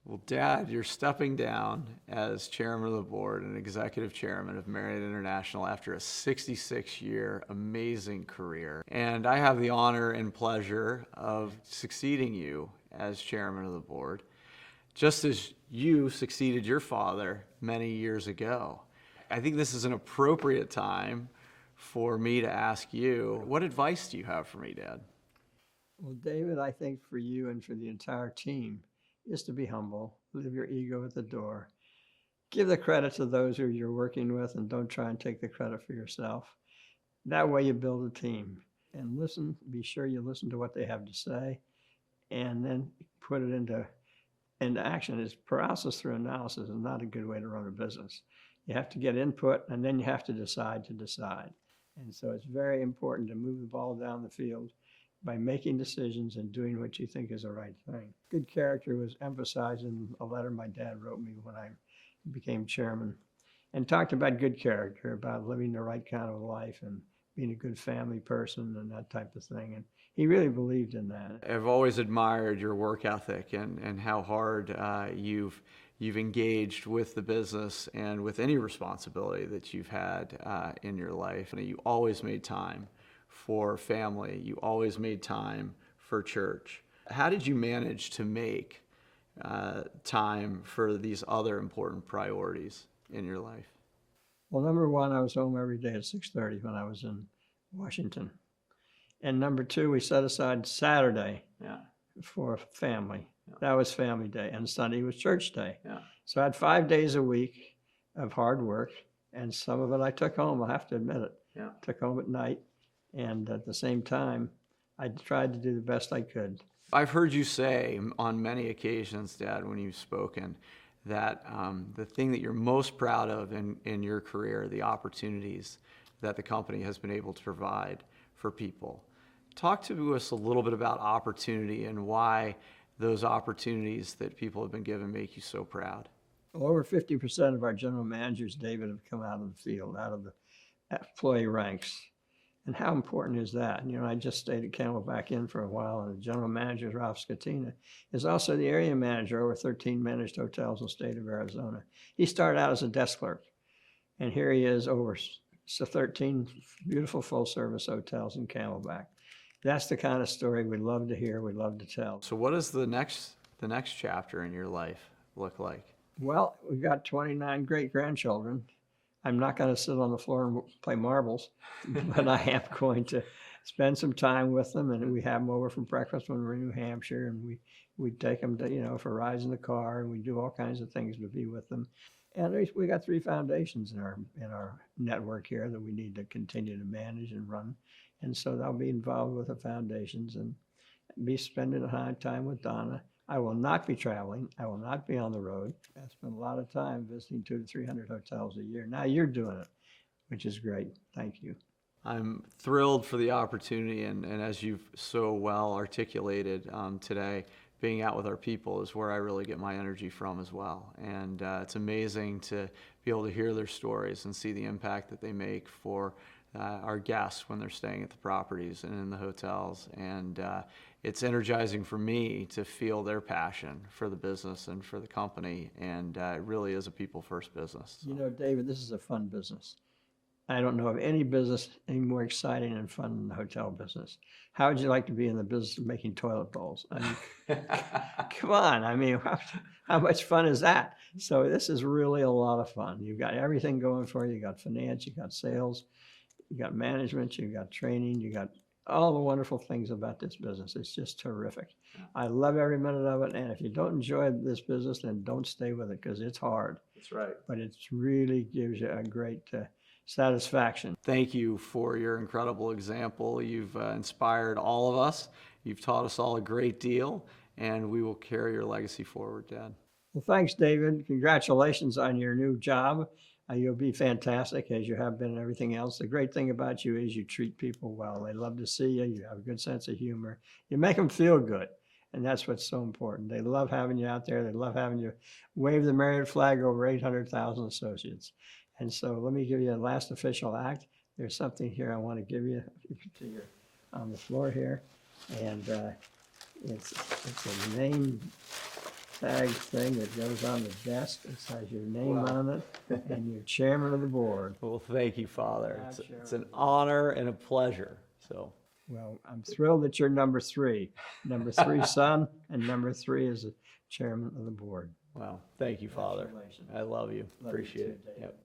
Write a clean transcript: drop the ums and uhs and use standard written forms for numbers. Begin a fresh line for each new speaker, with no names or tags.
Well, Dad, you're stepping down as chairman of the board and executive chairman of Marriott International after a 66-year amazing career. And I have the honor and pleasure of succeeding you as chairman of the board, just as you succeeded your father many years ago. I think this is an appropriate time for me to ask you, what advice do you have for me, Dad?
Well, David, I think for you and for the entire team is to be humble, leave your ego at the door, give the credit to those who you're working with, and don't try and take the credit for yourself. That way you build a team. And listen, be sure you listen to what they have to say, and then put it into action. Is paralysis through analysis is not a good way to run a business. You have to get input, and then you have to decide. And so it's very important to move the ball down the field by making decisions and doing what you think is the right thing. Good character was emphasized in a letter my dad wrote me when I became chairman, and talked about good character, about living the right kind of life and being a good family person and that type of thing. And he really believed in that.
I've always admired your work ethic and how hard you've engaged with the business and with any responsibility that you've had in your life. And you always made time for family. You always made time for church. How did you manage to make time for these other important priorities in your life?
Well, number one, I was home every day at 6:30 when I was in Washington. And number two, we set aside Saturday for family. Yeah. That was family day. And Sunday was church day. Yeah. So I had 5 days a week of hard work. And some of it I took home, I have to admit it. Yeah. Took home at night. And at the same time, I tried to do the best I could.
I've heard you say on many occasions, Dad, when you've spoken, that the thing that you're most proud of in your career, the opportunities that the company has been able to provide for people. Talk to us a little bit about opportunity and why those opportunities that people have been given make you so proud.
Well, over 50% of our general managers, David, have come out of the field, out of the employee ranks. And how important is that? I just stayed at Camelback Inn for a while, and the general manager, Ralph Scatina, is also the area manager over 13 managed hotels in the state of Arizona. He started out as a desk clerk, and here he is over 13 beautiful full-service hotels in Camelback. That's the kind of story we'd love to hear, we'd love to tell.
So what does the next chapter in your life look like?
Well, we've got 29 great-grandchildren. I'm not going to sit on the floor and play marbles, but I am going to spend some time with them. And we have them over for breakfast when we're in New Hampshire, and we take them to, for rides in the car, and we do all kinds of things to be with them. And we got 3 foundations in our network here that we need to continue to manage and run. And so I'll be involved with the foundations and be spending time with Donna. I will not be traveling. I will not be on the road. I spend a lot of time visiting 200 to 300 hotels a year. Now you're doing it, which is great. Thank you.
I'm thrilled for the opportunity, and as you've so well articulated today, being out with our people is where I really get my energy from as well. And it's amazing to be able to hear their stories and see the impact that they make for our guests when they're staying at the properties and in the hotels. And it's energizing for me to feel their passion for the business and for the company. And it really is a people-first business. So.
David, this is a fun business. I don't know of any business any more exciting and fun than the hotel business. How would you like to be in the business of making toilet bowls? I mean, come on. I mean, how much fun is that? So this is really a lot of fun. You've got everything going for you. You got finance, you got sales, you got management, you got training, you got all the wonderful things about this business. It's just terrific. I love every minute of it. And if you don't enjoy this business, then don't stay with it, because it's hard.
That's right.
But it really gives you a great satisfaction.
Thank you for your incredible example. You've inspired all of us. You've taught us all a great deal, and we will carry your legacy forward, Dad.
Well, thanks, David. Congratulations on your new job. You'll be fantastic, as you have been in everything else. The great thing about you is you treat people well. They love to see you. You have a good sense of humor. You make them feel good, and that's what's so important. They love having you out there. They love having you wave the Marriott flag over 800,000 associates. And so let me give you a last official act. There's something here I want to give you on the floor here. And it's a name tag thing that goes on the desk. It has your name
Wow.
on it, and you're chairman of the board.
Well, thank you, Father.
Yeah,
It's
sure.
an honor and a pleasure. So,
Well, I'm thrilled that you're number three. Number three son, and number three is the chairman of the board.
wow, thank you, Father.
Congratulations.
I love you.
Love you
Appreciate
too,
it.
David.
Yep.